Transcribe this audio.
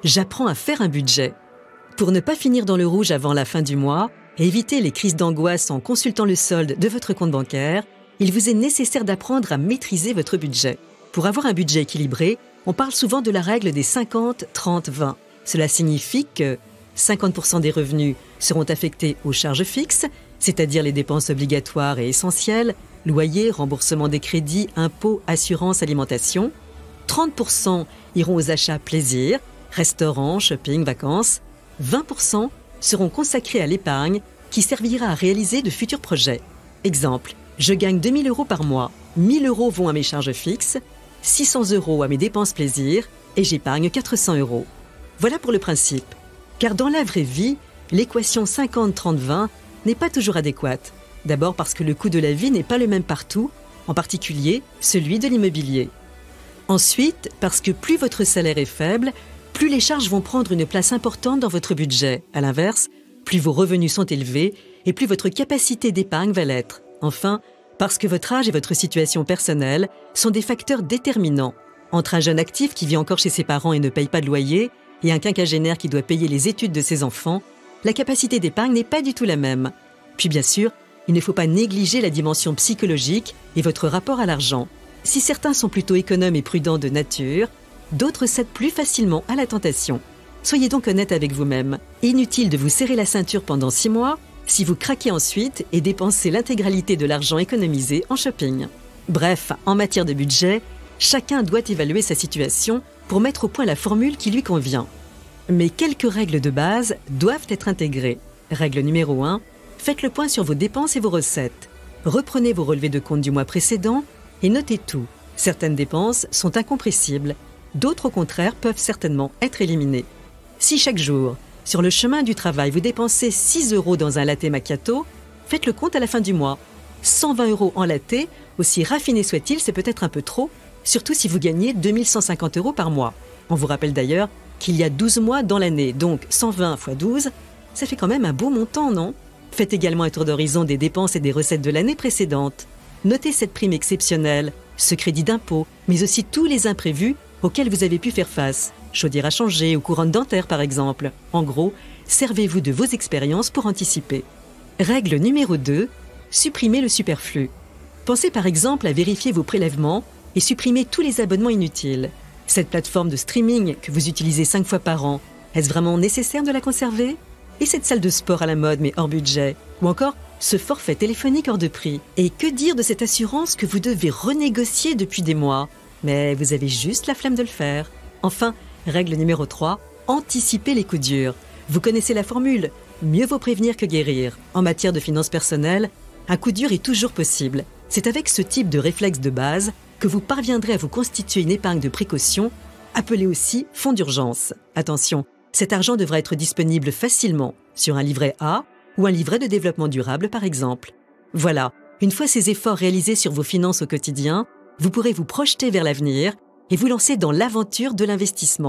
j'apprends à faire un budget. Pour ne pas finir dans le rouge avant la fin du mois et éviter les crises d'angoisse en consultant le solde de votre compte bancaire, il vous est nécessaire d'apprendre à maîtriser votre budget. Pour avoir un budget équilibré, on parle souvent de la règle des 50-30-20. Cela signifie que 50% des revenus seront affectés aux charges fixes, c'est-à-dire les dépenses obligatoires et essentielles, loyer, remboursement des crédits, impôts, assurance, alimentation. 30% iront aux achats plaisir, restaurants, shopping, vacances. 20% seront consacrés à l'épargne qui servira à réaliser de futurs projets. Exemple, je gagne 2 000 € par mois, 1 000 € vont à mes charges fixes, 600 € à mes dépenses plaisir et j'épargne 400 €. Voilà pour le principe. Car dans la vraie vie, l'équation 50-30-20 n'est pas toujours adéquate. D'abord parce que le coût de la vie n'est pas le même partout, en particulier celui de l'immobilier. Ensuite, parce que plus votre salaire est faible, plus les charges vont prendre une place importante dans votre budget. À l'inverse, plus vos revenus sont élevés et plus votre capacité d'épargne va l'être. Enfin, parce que votre âge et votre situation personnelle sont des facteurs déterminants. Entre un jeune actif qui vit encore chez ses parents et ne paye pas de loyer et un quinquagénaire qui doit payer les études de ses enfants, la capacité d'épargne n'est pas du tout la même. Puis bien sûr, il ne faut pas négliger la dimension psychologique et votre rapport à l'argent. Si certains sont plutôt économes et prudents de nature, d'autres cèdent plus facilement à la tentation. Soyez donc honnête avec vous-même. Inutile de vous serrer la ceinture pendant 6 mois si vous craquez ensuite et dépensez l'intégralité de l'argent économisé en shopping. Bref, en matière de budget, chacun doit évaluer sa situation pour mettre au point la formule qui lui convient. Mais quelques règles de base doivent être intégrées. Règle numéro 1, faites le point sur vos dépenses et vos recettes. Reprenez vos relevés de compte du mois précédent et notez tout. Certaines dépenses sont incompressibles, d'autres au contraire peuvent certainement être éliminées. Si chaque jour, sur le chemin du travail, vous dépensez 6 € dans un latte macchiato, faites le compte à la fin du mois. 120 € en latte, aussi raffiné soit-il, c'est peut-être un peu trop, surtout si vous gagnez 2 150 € par mois. On vous rappelle d'ailleurs qu'il y a 12 mois dans l'année, donc 120 x 12, ça fait quand même un beau montant, non? Faites également un tour d'horizon des dépenses et des recettes de l'année précédente. Notez cette prime exceptionnelle, ce crédit d'impôt, mais aussi tous les imprévus auxquels vous avez pu faire face. Chaudière à changer ou couronne dentaire par exemple. En gros, servez-vous de vos expériences pour anticiper. Règle numéro 2, supprimez le superflu. Pensez par exemple à vérifier vos prélèvements et supprimer tous les abonnements inutiles. Cette plateforme de streaming que vous utilisez 5 fois par an, est-ce vraiment nécessaire de la conserver? Et cette salle de sport à la mode mais hors budget? Ou encore ce forfait téléphonique hors de prix? Et que dire de cette assurance que vous devez renégocier depuis des mois? Mais vous avez juste la flemme de le faire. Enfin, règle numéro 3, anticipez les coups durs. Vous connaissez la formule, mieux vaut prévenir que guérir. En matière de finances personnelles, un coup dur est toujours possible. C'est avec ce type de réflexe de base que vous parviendrez à vous constituer une épargne de précaution, appelée aussi fonds d'urgence. Attention, cet argent devra être disponible facilement sur un livret A ou un livret de développement durable par exemple. Voilà, une fois ces efforts réalisés sur vos finances au quotidien, vous pourrez vous projeter vers l'avenir et vous lancer dans l'aventure de l'investissement.